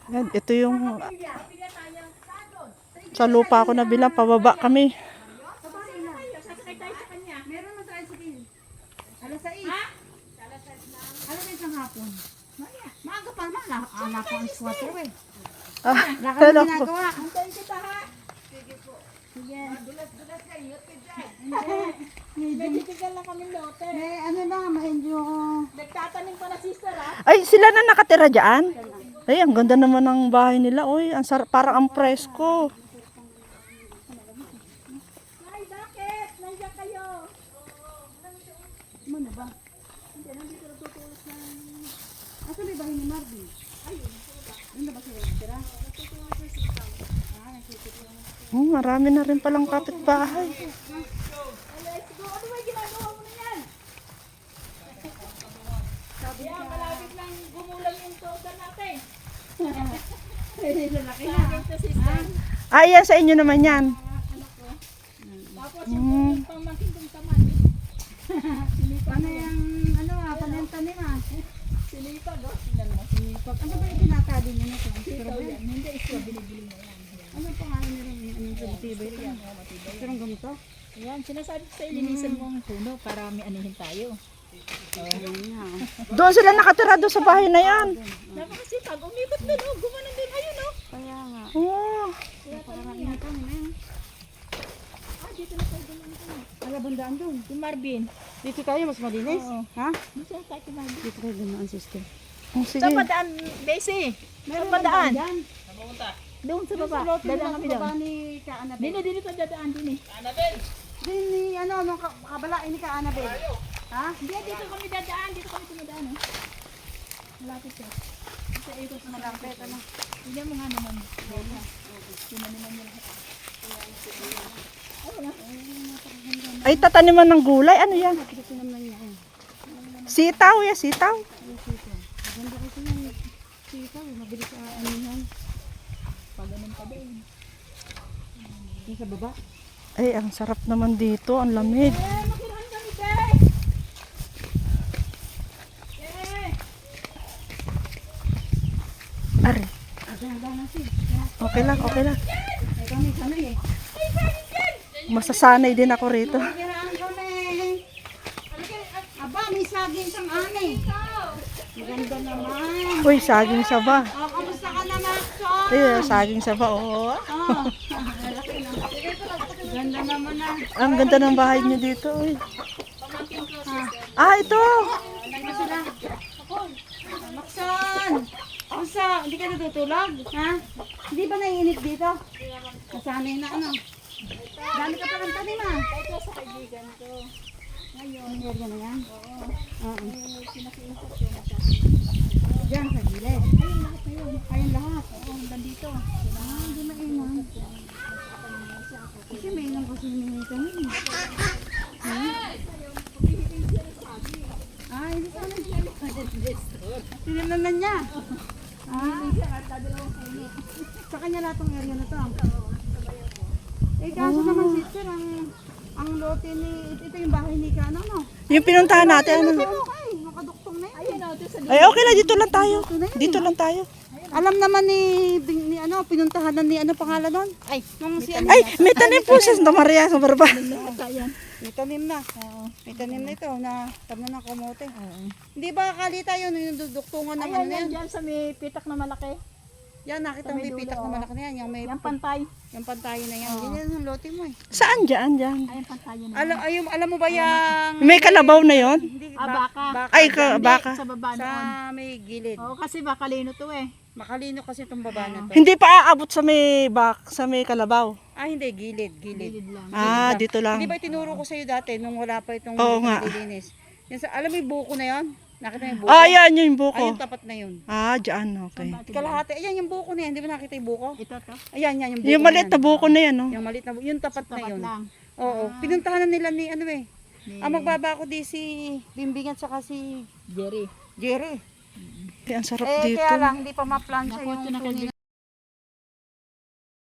Yan, ito yung sa lupa ko na bilang, pababa kami. Meron na tayo sa kin. Alas 6. Alas 6 ng hapon. Maaga pa naman. Ala ko ang squatter eh. Wala kami Hello po. ginagawa. Antayin kita ha. Sige po. Sige. Dulas-dulas kayo. Nagtitigal lang kami lote. Eh, ano na, medyo... Nagtatanim pa na sister ha. Ay, sila na nakatira dyan? Ay, ang ganda naman ng bahay nila. Oy, ang sarap, parang ang presko. Ay, bakit? Nandiyan kayo. Ano ba? Hindi, nandito natutulos ng... Asa may bahay ni Marvin? Ayun. Ano na ba sila natira? Natutulos ng sitaw. Marami na rin palang kapitbahay. Let's go. Ano ba yung ginagawa mo na yan? Sabi niya, malapit lang gumulang yung soda natin. Lalaki na. Sabi ito sister. Ay, yan sa inyo naman yan. Tapos yung pamangkin kong tamad. Paano yung, ano panenta nila? Sinipag oh. Tingnan mo, sinipag. Ano ba yung tinatali niya nito? Ito yan. Hindi, ito binibili mo yan. Ano pangalan nila? Anong matibay ito? Pero ang ganito? Ayan, sinasabi ko sa'yo, linisan mo ang puno para may anihin tayo. Ayan nga. Doon sila nakatira doon sa bahay na yan. Napakasipag, umikot din oh. Gumanon din, ayun oh. Kaya nga. Oh. Napakarami na ito. Ah, dito na tayo din. Ala, bandaan doon. Si Marvin. Dito tayo, mas malinis. Oo. Ha? Dito na tayo kay Marvin. Dito tayo dumaan, sister. Oh, sige. Saan pa daan, Besi? Saan pa daan? Yan. Doon sa baba. Dadaan kami Baba doon. ni Ka Annabel. Dili, dili pa dadaan din eh. Din ni, ano, nung kabalain ni Ka Annabel. Ha? Hindi, dito kami dadaan. Dito kami tumadaan oh. Malapit siya. Sa ikot na malapit. Ano? Tignan mo nga naman. Bella. Tinaniman niya lahat. Ay, tataniman ng gulay. Ano yan? Dito naman niya. Sitaw, ya, sitaw. Maganda kasi yung sitaw. Mabilis sa ano yan. Pag ganun pa din. Yung sa baba. Ay, ang sarap naman dito. Ang lamig. Eh, makirahan kami, Be! Eh! Ari. Agad na siya. Okay lang, okay lang. Eh, kami sanay eh. Masasanay din ako rito. Magkiraan kami. Aba, may saging sang ani. Maganda naman. Uy, saging saba. Oh, kamusta ka na, Maxo? Ay, saging saba, oo. Oh. Ganda naman na. Ang ganda ng bahay niyo dito. Uy. Ah, ito. Ano sila? Maxon! Kamusta? Hindi ka natutulog? Ha? Hindi ba naiinit dito? Kasanay na ano? Dami ka palang tanim ah. Ito sa kaibigan ko. Ngayon, area na yan? Oo. Pinakiinsak yung masyado. Diyan sa gilid. Ayun, lahat na yun. Ayun lahat. Oo, hanggang dito. Ah, hindi mainam. Kasi mainam kasi may tanim. Ah, hindi ka na. Tinanan niya. Ah, sa kanya lahat ng area na to. Eh, kaso naman sister, ang lote ni, ito yung bahay ni Kana, no? Yung pinuntahan natin. Ano? Ay, nakaduktong na yan. Ayun, ito sa Ay, okay lang. Dito lang tayo. Dito lang tayo. Alam naman ni ano, pinuntahan na ni ano pangalan nun? Ay, nung si ano. Ay, may tanim po sa Santa Maria sa Barba. yan. May tanim na. May tanim na ito na tanim ng kamote. Hindi ba kalita yun, yung duduktungan ng ano Ayan, na yan? yan dyan sa may pitak na malaki. Yan, nakita mo may pitak na malaki na yan. Yung may Yan pantay. yung pantayo na yan. Ganyan ang lote mo eh. Saan dyan? Dyan. Ayun, pantay yun. Alam mo ba yung... May kalabaw na yon. Hindi, Baka. Ay, Hindi, baka. sa baba sa noon. may gilid. Oo, kasi bakalino to eh. Makalino kasi itong baba na to. Hindi pa aabot sa may sa may kalabaw. Ah, hindi. Gilid. Gilid lang. Ah, dito lang. Hindi ba tinuro ko sa'yo dati nung wala pa itong Oo nga. nililinis? Yan sa, alam mo yung buko na yan? Nakita mo yung buko? Ah, yan yung Ay, buko. yung tapat na yun. Ah, dyan. Okay. Kalahati. Ayan yung buko na yan. Di ba nakita yung buko? Ito to. Ayan, yan yung buko Yung maliit na yan. buko na yan, no? Yung maliit na buko. Yung tapat na Tapat yun. lang. Oo. Pinuntahan na nila ni ano eh. Ni Ang magbaba ko di si Bimbing at saka si Jerry. Jerry. Ay, ang sarap Eh, dito. kaya lang, hindi pa ma-plan siya Naku, yung ito na tunin.